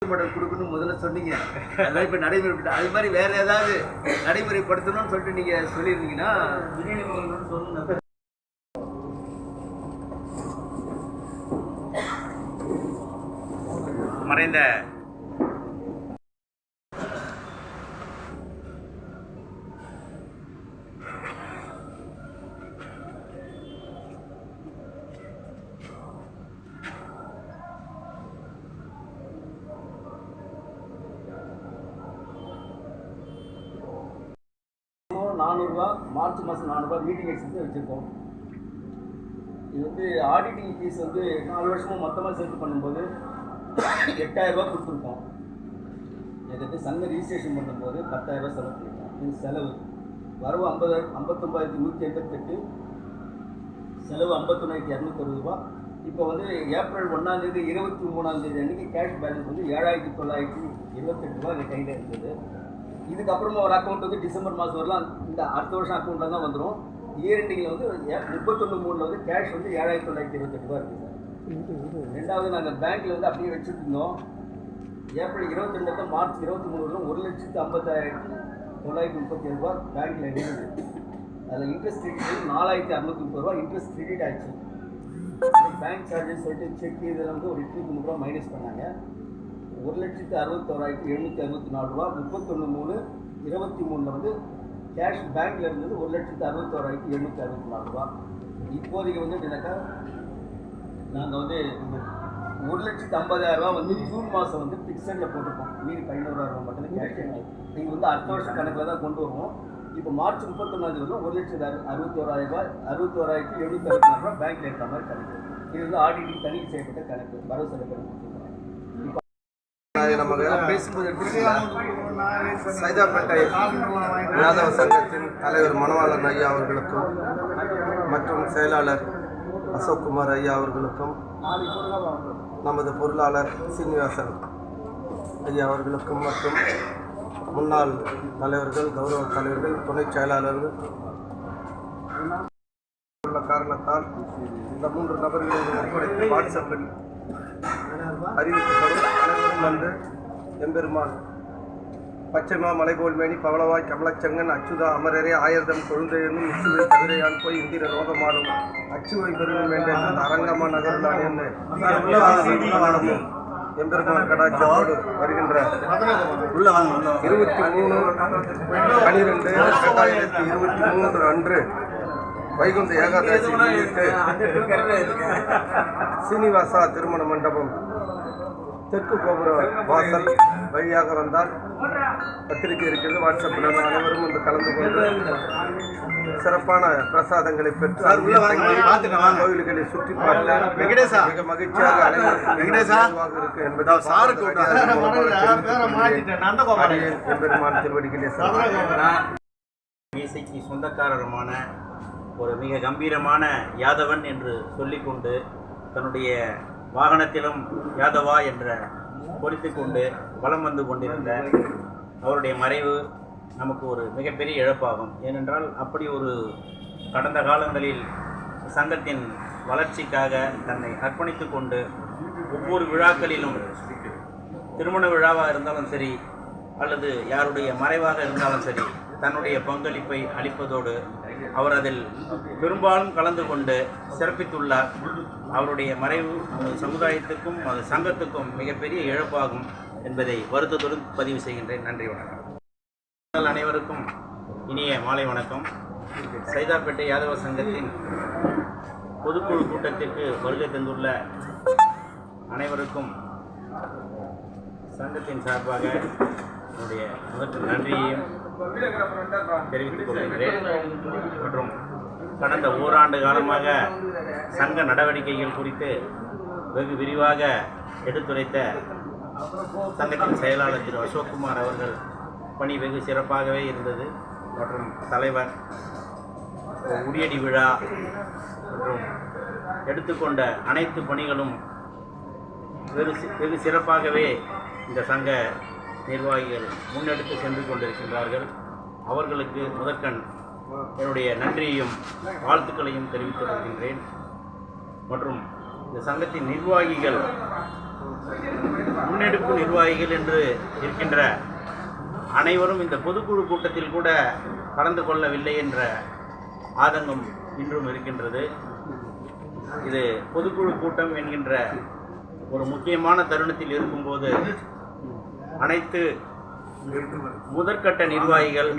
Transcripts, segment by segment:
கொடுக்கணும் முதல்ல சொன்னீங்க. அதெல்லாம் இப்போ நடைமுறை அது மாதிரி வேற ஏதாவது நடைமுறைப்படுத்தணும்னு சொல்லிட்டு நீங்க சொல்லியிருந்தீங்கன்னா சொல்லுங்க. மறைந்த $400 மார்ச் மாதம் $400 மீட்டிங் எக்ஸ்பென்ஸ் வச்சுருக்கோம். இது வந்து ஆடிட்டிங் ஃபீஸ் வந்து 4 வருஷமும் மொத்தமாக சேர்த்து பண்ணும்போது $8000 கொடுத்துருக்கோம். எனக்கு சங்க ரிஜிஸ்ட்ரேஷன் பண்ணும்போது $10,000 செலவு பண்ணியிருக்கோம். இது செலவு வரவு 59,188, செலவு 51,260 இப்போ வந்து ஏப்ரல் 1 23 அன்றைக்கி கேஷ் பேலன்ஸ் வந்து $7,928 எங்கள் கையில் இருந்தது. இதுக்கப்புறமா ஒரு அக்கௌண்ட் வந்து டிசம்பர் மாதம் வரலாம், இந்த அடுத்த வருஷம் அக்கௌண்ட்டில் தான் வந்துடும். இயர் எண்டிங்கில் வந்து 31/3 வந்து கேஷ் வந்து $7,928 இருக்குது சார். ரெண்டாவது நாங்கள் பேங்க்கில் வந்து அப்படியே வச்சுட்டு இருந்தோம். ஏப்ரல் 22 மார்ச் 23 $1,50,937 பேங்க்கில் இருந்தது. அதில் இன்ட்ரெஸ்ட் கிரெடிட் $4,630 இன்ட்ரெஸ்ட் கிரெடிட் ஆச்சு. பேங்க் சார்ஜஸ் சொல்லிட்டு செக் இதில் வந்து ஒரு $803 மைனஸ் பண்ணாங்க. $1,61,764 31/3/23 வந்து கேஷ் பேங்க்கில் இருந்தது. $1,61,764. இப்போதைக்கு வந்து என்னக்கா நாங்கள் வந்து $1,50,000 வந்து ஜூன் மாதம் வந்து ஃபிக்ஸடில் போட்டிருக்கோம். மீறி $500,000 மட்டும் கேஷ். நீங்கள் வந்து அடுத்த வருஷம் கணக்கில் தான் கொண்டு வருவோம். இப்போ மார்ச் 31 வந்து $1,61,764 பேங்க்கில் இருக்கிற மாதிரி கணக்கு. இது வந்து ஆடிட்டிங் தணிக்கை செய்யப்பட்ட கணக்கு, வரவு செலவு கணக்கு. சைதாப்பேட்டை யாதவ சங்கத்தின் தலைவர் மணவாளன் ஐயா அவர்களுக்கும் மற்றும் செயலாளர் அசோக்குமார் ஐயா அவர்களுக்கும் நமது பொருளாளர் சீனிவாசன் ஐயா அவர்களுக்கும் மற்றும் முன்னாள் தலைவர்கள், கௌரவ தலைவர்கள், துணை செயலாளர்கள் உள்ள காரணத்தால் இந்த 3 நபர்களின் ஒப்படைத்து வாட்ஸ்அப்பில் அறிவிக்கப்படும். அனைவரும் வந்து எம்பெருமான் பச்சைமா மலைபோல்மேனி பவளவாய் கமலச்சங்கன் அச்சுதா அமரரே ஆயிரதம் கொழுந்தை என்னும் இச்சுவை தவிரையான் போய் இந்திர ரோகமானும் அச்சுவை பெருமை வேண்டும் அரங்கமா நகர்தான் என்று எம்பெருமான் கடாட்சத்தோடு வருகின்ற 23/12/2023 அன்று வைகுந்த ஏகாதசி முன்னிட்டு சீனிவாசா திருமண மண்டபம் தெற்கு கோபுர வாசல் வழியாக வந்தால் பத்திரிகை இருக்கிறது. வாட்ஸ்அப்பில் அனைவரும் வந்து கலந்து கொண்டு சிறப்பான பிரசாதங்களை பெற்று கோவில்களை சுற்றி பார்த்து மிக மகிழ்ச்சியாக அனைவருக்கும் இருக்கு என்பதை எம்பெருமான் திருவடிகளே மீசைக்கு சொந்தக்காரருமான ஒரு மிக கம்பீரமான யாதவன் என்று சொல்லிக்கொண்டு தன்னுடைய வாகனத்திலும் யாதவா என்ற பொறித்துக்கொண்டு வலம் வந்து கொண்டிருந்த அவருடைய மறைவு நமக்கு ஒரு மிகப்பெரிய இழப்பாகும். ஏனென்றால் அப்படி ஒரு கடந்த காலங்களில் சங்கத்தின் வளர்ச்சிக்காக தன்னை அர்ப்பணித்து கொண்டு ஒவ்வொரு விழாக்களிலும் திருமண விழாவாக இருந்தாலும் சரி அல்லது யாருடைய மறைவாக இருந்தாலும் சரி தன்னுடைய பங்களிப்பை அளிப்பதோடு அவர் அதில் பெரும்பாலும் கலந்து கொண்டு சிறப்பித்துள்ளார். அவருடைய மறைவு சமுதாயத்துக்கும் அது சங்கத்துக்கும் மிகப்பெரிய இழப்பாகும் என்பதை வருத்தத்துடன் பதிவு செய்கின்றேன். நன்றி, வணக்கம். அனைவருக்கும் இனிய மாலை வணக்கம். சைதாப்பேட்டை யாதவ சங்கத்தின் பொதுக்குழு கூட்டத்திற்கு வருகை தந்துள்ள அனைவருக்கும் சங்கத்தின் சார்பாக என்னுடைய முதல் நன்றியையும் தெரிவித்துக் கொள்கின்றேன். மற்றும் கடந்த ஓராண்டு காலமாக சங்க நடவடிக்கைகள் குறித்து வெகு விரிவாக எடுத்துரைத்த சங்கத்தின் செயலாளர் திரு அசோக்குமார் அவர்கள் பணி வெகு சிறப்பாகவே இருந்தது. மற்றும் தலைவர் உரியடி விழா மற்றும் எடுத்துக்கொண்ட அனைத்து பணிகளும் வெகு சிறப்பாகவே இந்த சங்க நிர்வாகிகள் முன்னெடுத்து சென்று கொண்டிருக்கின்றார்கள். அவர்களுக்கு முதற்கண் என்னுடைய நன்றியையும் வாழ்த்துக்களையும் தெரிவித்துக் கொள்கின்றேன். மற்றும் இந்த சங்கத்தின் நிர்வாகிகள் முன்னெடுப்பு நிர்வாகிகள் என்று இருக்கின்ற அனைவரும் இந்த பொதுக்குழு கூட்டத்தில் கூட கலந்து கொள்ளவில்லை என்ற ஆதங்கம் இன்றும் இருக்கின்றது. இது பொதுக்குழு கூட்டம் என்கின்ற ஒரு முக்கியமான தருணத்தில் இருக்கும்போது அனைத்து முதற்கட்ட நிர்வாகிகள்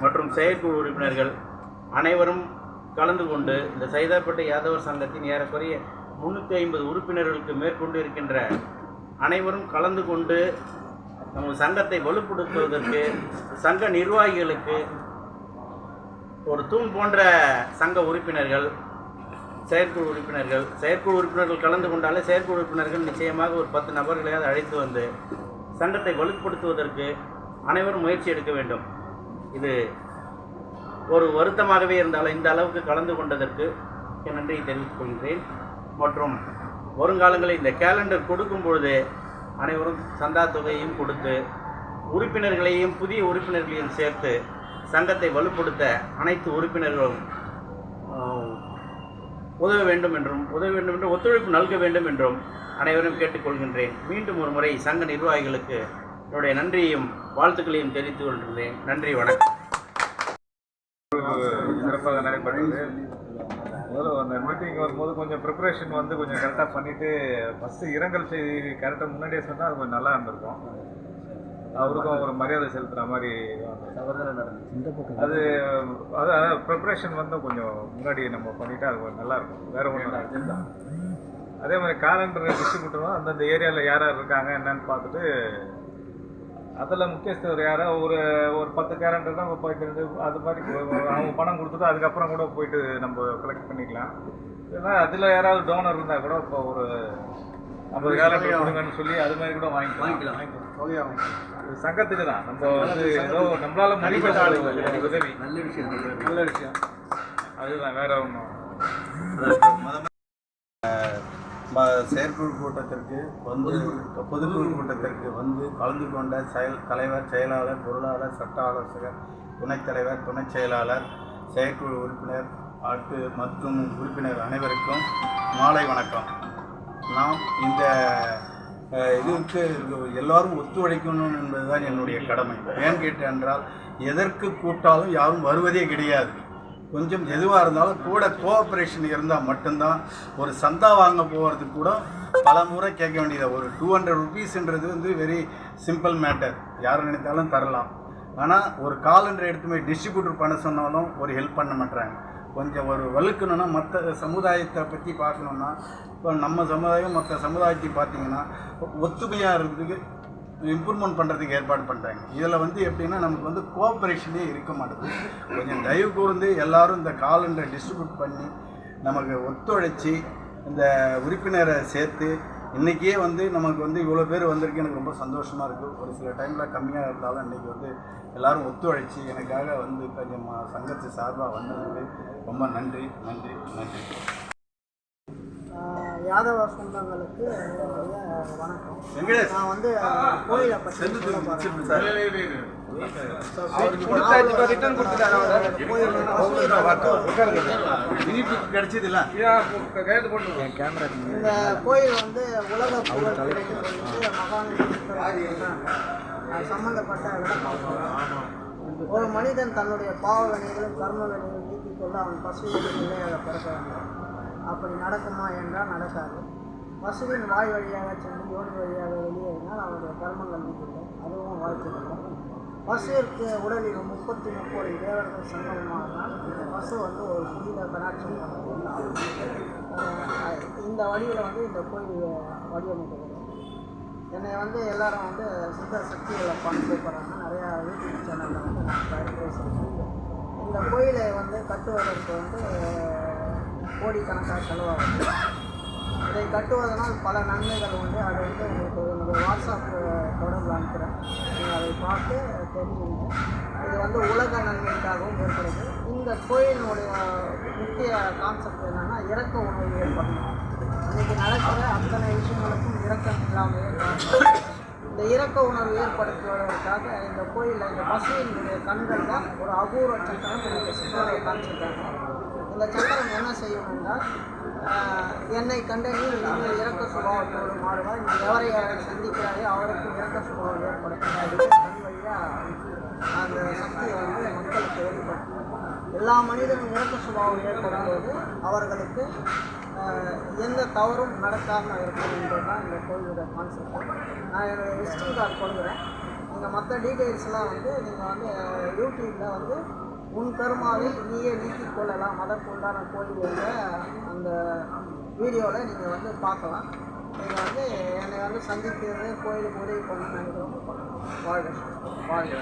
மற்றும் செயற்குழு உறுப்பினர்கள் அனைவரும் கலந்து கொண்டு இந்த சைதாப்பேட்டை யாதவர் சங்கத்தின் ஏறக்குறைய 350 உறுப்பினர்களுக்கு மேற்கொண்டு இருக்கின்ற அனைவரும் கலந்து கொண்டு நம்ம சங்கத்தை வலுப்படுத்துவதற்கு சங்க நிர்வாகிகளுக்கு ஒரு தூண் போன்ற சங்க உறுப்பினர்கள், செயற்குழு உறுப்பினர்கள் கலந்து கொண்டாலே செயற்குழு உறுப்பினர்கள் நிச்சயமாக ஒரு 10 நபர்களையாவது அழைத்து வந்து சங்கத்தை வலுப்படுத்துவதற்கு அனைவரும் முயற்சி எடுக்க வேண்டும். இது ஒரு வருத்தமாகவே இருந்தாலும் இந்த அளவுக்கு கலந்து கொண்டதற்கு நன்றியை தெரிவித்துக் கொள்கிறேன். மற்றும் வருங்காலங்களில் இந்த கேலண்டர் கொடுக்கும் பொழுது அனைவரும் சந்தா தொகையையும் கொடுத்து உறுப்பினர்களையும் புதிய உறுப்பினர்களையும் சேர்த்து சங்கத்தை வலுப்படுத்த அனைத்து உறுப்பினர்களும் உதவ வேண்டும் என்றும் ஒத்துழைப்பு நல்க வேண்டும் என்றும் அனைவரும் கேட்டுக்கொள்கின்றேன். மீண்டும் ஒரு முறை சங்க நிர்வாகிகளுக்கு என்னுடைய நன்றியையும் வாழ்த்துக்களையும் தெரிவித்துக் கொள்கின்றேன். நன்றி, வணக்கம். சிறப்பாக நடைபெற்றது. முதல்ல அந்த மீட்டிங் வரும்போது கொஞ்சம் ப்ரிப்பரேஷன் கொஞ்சம் கரெக்டாக பண்ணிவிட்டு ஃபஸ்ட்டு இரங்கல் செய்தி கரெக்டாக முன்னாடியே சொன்னால் அது கொஞ்சம் நல்லா இருந்திருக்கும். அவருக்கும் ஒரு மரியாதை செலுத்துகிற மாதிரி அது அதாவது ப்ரிப்பரேஷன் கொஞ்சம் முன்னாடி நம்ம பண்ணிவிட்டு அது கொஞ்சம் நல்லாயிருக்கும். வேறு ஒன்றும் அதே மாதிரி காலண்டர் டிஸ்ட்ரிபியூட்டரும் அந்தந்த ஏரியாவில் யார் யார் இருக்காங்க என்னன்னு பார்த்துட்டு அதில் முக்கியஸ்தர் யாரோ ஒரு 10 கேலண்டர் தான் போயிட்டு இருந்து அது மாதிரி அவங்க பணம் கொடுத்துட்டு அதுக்கப்புறம் கூட போயிட்டு நம்ம கலெக்ட் பண்ணிக்கலாம். ஏன்னா அதில் யாராவது டோனர் இருந்தால் கூட இப்போ ஒரு 50 கேலண்டர் கொடுங்கன்னு சொல்லி அது மாதிரி கூட வாங்கிக்கலாம். சங்கத்துக்கு தான் நம்ம ஏதோ நம்மளால முடிவு உதவி நல்ல விஷயம் அதுதான், வேற ஒன்றும். செயற்குழு கூட்டத்திற்கு பொதுக்குழு கூட்டத்திற்கு கலந்து கொண்ட தலைவர், செயலாளர், பொருளாளர், சட்ட ஆலோசகர், துணைத் தலைவர், துணைச் செயலாளர், செயற்குழு உறுப்பினர் மற்றும் உறுப்பினர் அனைவருக்கும் மாலை வணக்கம். நாம் இந்த இதுக்கு எல்லாரும் ஒத்துழைக்கணும் என்பதுதான் என்னுடைய கடமை. ஏன் கேட்டென்றால் எதற்கு கூட்டாலும் யாரும் வருவதே கிடையாது. கொஞ்சம் எதுவாக இருந்தாலும் கூட கோஆப்ரேஷன் இருந்தால் மட்டும்தான். ஒரு சந்தா வாங்க போகிறதுக்கு கூட பல முறை கேட்க வேண்டியது. ஒரு 200 ருபீஸ்ன்றது வெரி சிம்பிள் மேட்டர், யார் நினைத்தாலும் தரலாம். ஆனால் ஒரு காலண்டர் எடுத்து போய் டிஸ்ட்ரிபியூட்டர் பண்ண சொன்னாலும் ஒரு ஹெல்ப் பண்ண மாட்டாங்க. கொஞ்சம் ஒரு வலுக்கணும்னா மற்ற சமுதாயத்தை பற்றி பார்க்கணுன்னா இப்போ நம்ம சமுதாயம் மற்ற சமுதாயத்தை பார்த்திங்கன்னா ஒத்துமையாக இருக்கிறதுக்கு இம்ப்ரூவ்மெண்ட் பண்ணுறதுக்கு ஏற்பாடு பண்ணுறாங்க. இதில் எப்படின்னா நமக்கு கோஆப்ரேஷனே இருக்க மாட்டேங்குது. கொஞ்சம் தயவு கூர்ந்து எல்லோரும் இந்த காலண்டரை டிஸ்ட்ரிபியூட் பண்ணி நமக்கு ஒத்துழைச்சி இந்த உறுப்பினரை சேர்த்து இன்றைக்கே நமக்கு இவ்வளோ பேர் வந்திருக்கு. எனக்கு ரொம்ப சந்தோஷமாக இருக்குது. ஒரு சில டைமில் கம்மியாக இருந்தாலும் இன்றைக்கி எல்லோரும் ஒத்துழைச்சி எனக்காக கொஞ்சம் சங்கத்து சார்பாக வந்ததுக்கு ரொம்ப நன்றி. யாதவ சொந்தங்களுக்கு வணக்கம். நான் கோயிலை பற்றி இந்த கோயில் உலக புகழ் சம்பந்தப்பட்ட ஒரு மனிதன் தன்னுடைய பாவ வினைகளும் கர்ம வினைகளும் நீக்கிக் கொண்டு அவன் பசுவின் நிலையாக பிறக்க வேண்டும். அப்படி நடக்குமா என்றால் நடக்காது. பசுவின் வாய் வழியாக சென்று யோனி வழியாக வெளியேறினால் அவனுடைய கர்மங்கள் நீக்கிவிடும். அதுவும் வாழ்த்துக்கள். பசுவிற்கு உடலில் 33 தேவர்கள் சங்கமமானால் இந்த பசு ஒரு புனித கடாட்சம் இந்த வழியில் இந்த கோயில் வடிவமைக்கப்படும். என்னை எல்லாரும் சித்த சக்திகளை பண்ண கூப்பிட்றாங்க. நிறையா யூடியூப் சேனலில் நான் பேசுகிறேன். இந்த கோயிலை கட்டுவதற்கு கோடிக்கணக்காக செலவாகுது. இதை கட்டுவதனால் பல நன்மைகள் உண்டு. அது உங்களுக்கு என்னுடைய வாட்ஸ்அப் தொடர்பு அனுப்புகிறேன். நீங்கள் அதை பார்த்து தெரிஞ்சுங்க. இது உலக நன்மைக்காகவும் ஏற்படுது. இந்த கோயிலினுடைய முக்கிய கான்செப்ட் என்னென்னா இறக்க உணர்வு ஏற்படணும். இன்றைக்கி நடக்கிற அத்தனை விஷயங்களுக்கும் இரக்கம் இல்லாமல் இந்த இரக்க உணர்வு ஏற்படுத்துவதற்காக இந்த கோயிலில் இந்த பசுவினுடைய கண்கள் தான் ஒரு அபூர்வ சட்டம் எனக்கு சித்தரை காமிச்சிருக்காங்க. அந்த சக்கரம் என்ன செய்யும் என்றால் என்னை கண்டனி நீங்கள் இறக்க சுபாவத்தோடு மாறுவார், நீங்கள் எவரை சந்திக்கிறாரோ அவருக்கு இறக்க சுபாவம் ஏற்படும். தன் வழியாக அந்த சக்தியை வந்து மக்களுக்கு ஏற்படுத்தும். எல்லா மனிதனும் இறக்க சுபாவம் ஏற்படும் போது அவர்களுக்கு எந்த தவறும் நடக்காமல் இருக்கும் என்பது தான் இந்த கோயிலோட கான்செப்ட். நான் என்னோடய விசிட்டிங் கார்டு கொடுக்குறேன். நீங்கள் மற்ற டீட்டெயில்ஸ்லாம் வந்து நீங்கள் வந்து யூடியூப்பில் வந்து உன் கருமாவை நீயே நீக்கிக் கொள்ளலாம் அதற்கு உண்டான கோயிலோட அந்த வீடியோவில் நீங்கள் வந்து பார்க்கலாம். நீங்கள் வந்து என்னை வந்து சந்திக்கிறது கோயிலுக்கு உதவி பண்ணணும்னு நினைக்கிறவங்க வாழ்க வாழ்க.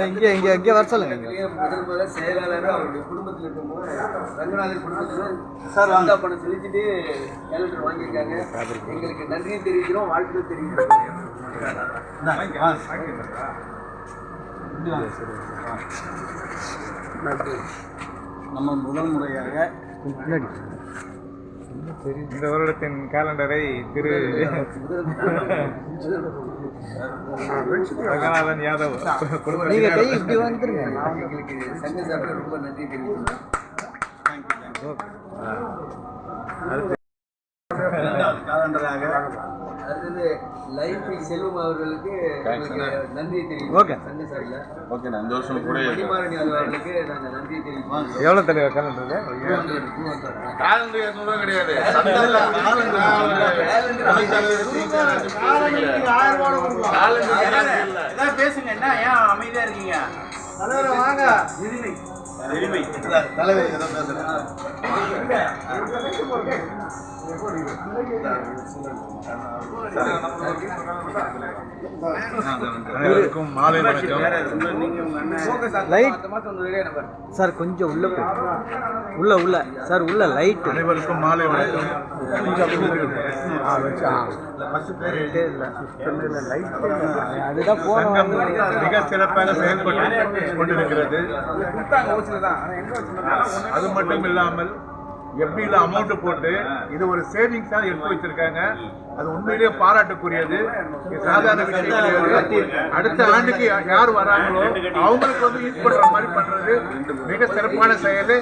இங்கே வர சொல்லுங்க. முதல் முதல்ல செயலாளர் அவருடைய குடும்பத்தில் இருக்கும்போது ரங்கநாதர் குடும்பத்தில் சார் வந்தா பணம் செலுத்திட்டு கேலண்டர் வாங்கியிருக்காங்க. எங்களுக்கு நன்றியும் தெரிவிக்கிறோம், வாழ்க்கையும் தெரிவிக்கிறோம். நம்ம முதல் முறையாக இந்த வருடத்தின் கேலண்டரை திரு ரங்கநாதன் யாதவ் இப்படி வந்துருங்க. எங்களுக்கு சங்க சார்பில் ரொம்ப நன்றி தெரிவிக்கிறோம். காலண்டராக அடுத்தது லைஃப் செல்வம் அவர்களுக்கு நன்றி தெரிவிக்கிறோம். சங்க சார்பில் ஓகே. நான் இந்த வருஷம் கூட மணிமாறன் அவர்களுக்கு நாங்கள் நன்றி தெரிவிக்கிறோம். எவ்வளோ தலைவர் கேலண்டர்? காலண்டர் 200 கிடையாது. பேசுங்க, என்ன ஏன் அமைதியா இருக்கீங்க? வாங்க எளிமை தலைவர் ஏதோ பேசுறேன். அனைவருக்கும் மாலை வணக்கம். சார் கொஞ்சம் உள்ள சார் உள்ள லைட். அனைவருக்கும் மாலை வணக்கம். அதுதான் சங்கம் மிக சிறப்பாக செயல்பட்டு கொண்டிருக்கிறது. அது மட்டும் இல்லாமல் எப்படில அமௌண்ட் போட்டு இது ஒரு சேவிங்ஸாக எடுத்து வச்சிருக்காங்க. அது உண்மையிலேயே பாராட்டுக்குரியது. சாதாரண விஷயம் கிடையாது. அடுத்த ஆண்டுக்கு யார் வராங்களோ அவங்களுக்கு வந்து யூஸ் பண்ற மாதிரி பண்றது மிக சிறப்பான செயல்.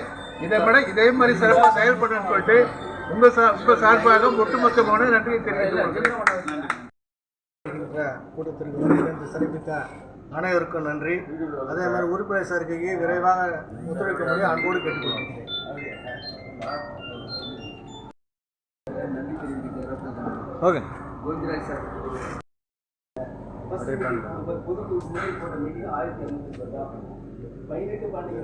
இதை விட இதே மாதிரி சிறப்பாக செயல்படணும்னு சொல்லிட்டு உங்க சார்பாக ஒட்டுமொத்தமான நன்றியை தெரிவித்துக் கொள்கிறேன். கூட்டத்திற்கு வருகிறது சிறப்பித்த அனைவருக்கும் நன்றி. அதே மாதிரி உறுப்பினர் சேர்க்கைக்கு விரைவாக ஒத்துழைக்கும்படி அன்போடு கேட்டுக்கொள்கிறேன். ஓகே. கோவிந்தராஜ் சார் பொதுக்குழு போட்ட மீட்டிங் 1250 18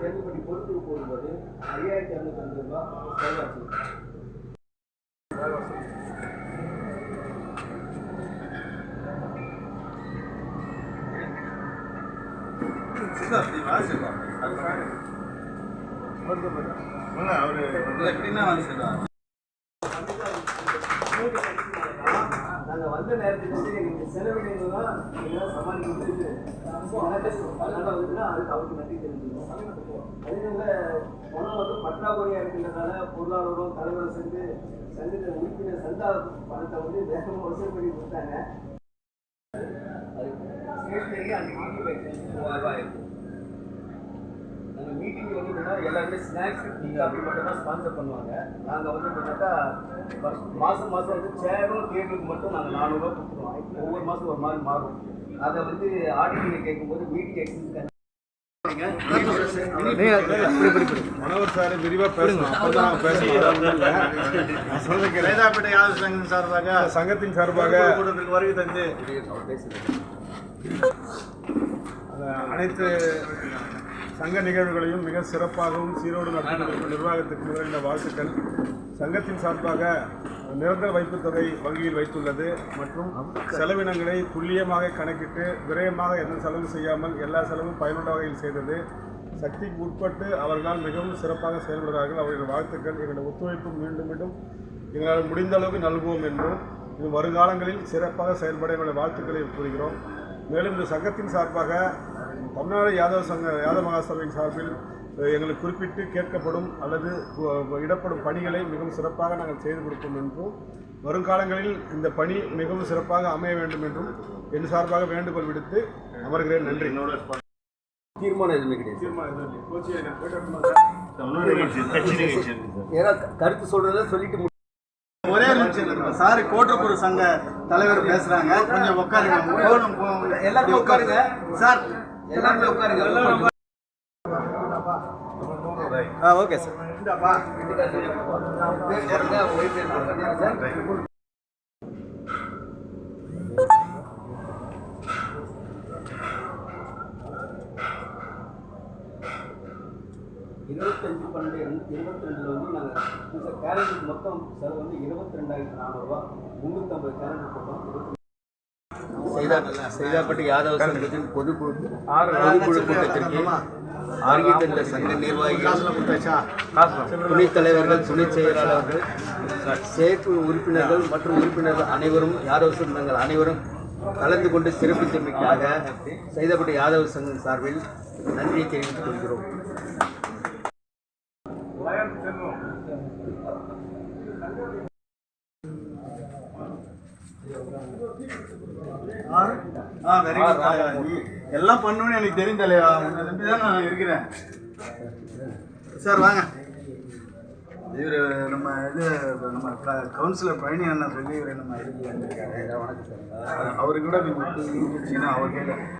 தேர்தல்படி பொறுப்பு போடும்போது 5250 ரூபாய் செலவாச்சு. நாங்கள் வந்த நேரத்துக்கு வந்து எங்களுக்கு செலவினங்கள்லாம் எங்களால் சமாளிக்க முடியுது. அதனால வந்துன்னா அதுக்கு அவருக்கு நன்றி தெரிஞ்சுக்கணும். அதனால பணம் வந்து பற்றாக்குறையாக இருக்கின்றனால பொருளாதாரம் தலைவரை சேர்ந்து சங்கத்தில் உறுப்பினர் சந்தா பணத்தை வந்து வேகமாக வசூல் பண்ணி கொடுத்தாங்க. அது ஸ்டேஷனரி அந்த ரூபாய் இருக்கும். அந்த மீட்டிங் வந்து என்னன்னா எல்லாருமே ஸ்நாக்ஸ் டீ காஃபி மட்டும் தான் ஸ்பான்சர் பண்ணுவாங்க. நாங்கள் வந்து என்னன்னாக்கா மாதம் வந்து சேரும் டேபிளுக்கு மட்டும் நாங்கள் 400 ரூபா கொடுத்துருவோம். ஒவ்வொரு மாதம் ஒரு மாதிரி மாறும். அதை வந்து ஆடிட்டிங் கேட்கும்போது மீட்டிங் எக்ஸ்பென்ஸ் மனோகர் சார் விரிவாக பேசணும். அப்பதான் வேதாப்பேட்டை யாதவ சங்கத்தின் சார்பாக சங்கத்தின் சார்பாக கூட்டத்திற்கு வருகை தந்து அனைத்து சங்க நிகழ்வுகளையும் மிக சிறப்பாகவும் சீரோடு நடத்துவதற்கு நிர்வாகத்துக்கு முதலிட வாழ்த்துக்கள். சங்கத்தின் சார்பாக நிரந்தர வைப்புத் தொகை வங்கியில் வைத்துள்ளது மற்றும் செலவினங்களை துல்லியமாக கணக்கிட்டு விரயமாக எந்த செலவு செய்யாமல் எல்லா செலவும் பயனுள்ள வகையில் செய்தது. சக்திக்கு உட்பட்டு அவர்களால் மிகவும் சிறப்பாக செயல்படுகிறார்கள். அவர்கள் வாழ்த்துக்கள். எங்களுடைய ஒத்துழைப்பு மீண்டும் மீண்டும் எங்களால் முடிந்த அளவுக்கு நல்குவோம் என்றும் இது வருங்காலங்களில் சிறப்பாக செயல்பட எங்களுடைய வாழ்த்துக்களை கூறுகிறோம். மேலும் இந்த சங்கத்தின் சார்பாக தமிழ்நாடு யாதவ மகாசபையின் சார்பில் எங்களுக்கு குறிப்பிட்டு கேட்கப்படும் அல்லது இடப்படும் பணிகளை மிகவும் சிறப்பாக நாங்கள் செய்து கொடுப்போம் என்றும் வருங்காலங்களில் இந்த பணி மிகவும் சிறப்பாக அமைய வேண்டும் என்றும் என் சார்பாக வேண்டுகோள் விடுத்து அமர்கிறேன். நன்றி. தீர்மானம் எதுவுமே கிடையாது. ஏன்னா கருத்து சொல்றத சொல்லிட்டு ஒரே நிமிஷம் சாரி, கோட்டப்பூர் சங்க தலைவர் பேசுறாங்க, கொஞ்சம் உட்காருங்க. எல்லாரும் உட்காருங்க சார், எல்லாருமே உட்காருங்க. Okay sir. இருபத்தஞ்சு 12/22 வந்து நாங்கள் கேலண்டருக்கு மொத்தம் செலவு வந்து 22,400 ரூபா. 350 கேலண்டர் போட்டோம். சைதாப்பட்டி யாதவ சங்கத்தின் பொதுக்குழு கூட்டத்திற்கு ஆகிய தந்த சங்க நிர்வாகிகள், துணைத் தலைவர்கள், துணைச் செயலாளர்கள், செயற்குழு உறுப்பினர்கள் மற்றும் உறுப்பினர்கள் அனைவரும், யாதவ சங்கங்கள் அனைவரும் கலந்து கொண்டு சிறப்பித்தமைக்காக சைதாப்பட்டி யாதவ சங்கம் சார்பில் நன்றியை தெரிவித்துக் கொள்கிறோம். Very good. எல்லாம் பண்ணுவேன்னு எனக்கு தெரியும் தலைவா, உன்னை நம்பி தான் நான் இருக்கிறேன். சார் வாங்க. இவர் நம்ம நம்ம கவுன்சிலர் பழனி அண்ணா சொல்லி இவர் நம்ம இதுக்கு வந்திருக்காரு. அவருக்கு கூட அவர் கையில்